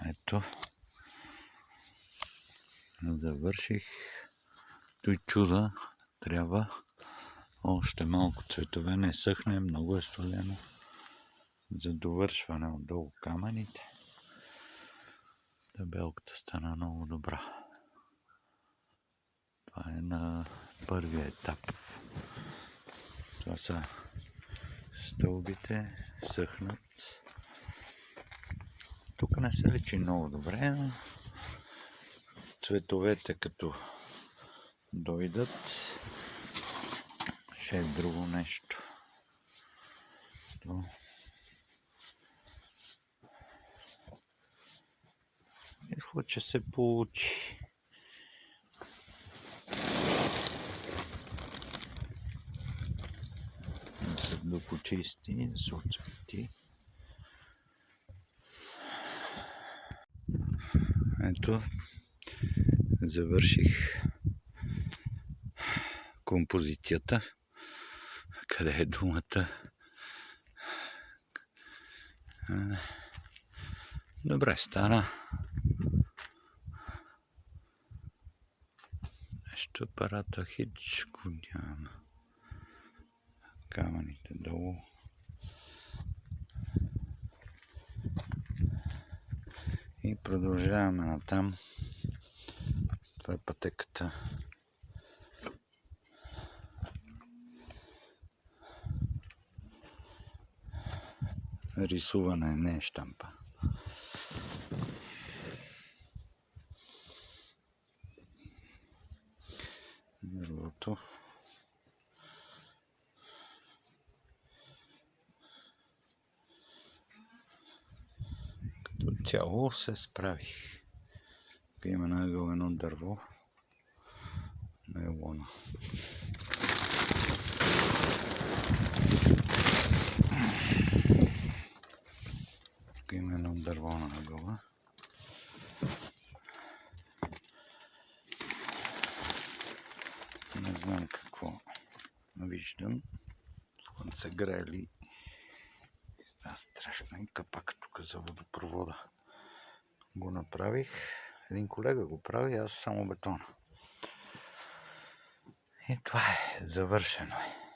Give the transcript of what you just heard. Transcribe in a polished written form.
Ето, завърших. Той чуда, трябва още малко цветове, не съхне, много е студено. За довършване отдолу камъните. Табелката стана много добра. Това е на първия етап. Това са стълбите, съхнат. Тук не се личи много добре, но цветовете като дойдат, ще е друго нещо. Мисля, че се получи. Да се докочисти, да се отцвети. Ето, завърших композицията. Къде е думата? Добре стана. Нещо апарата хич го няма. Камъните долу. И продължаваме натам. Това е пътеката. Рисуване, не е щампа. Дървото. Като цяло се справих. Тук има на ъгъл едно дърво. Нейлона. Тук има едно дърво на ъгъла. Не знам какво виждам. Слънце грее ли? Става страшно. И капак тук за водопровода го направих. Един колега го прави, аз само бетона. И това е. Завършено е.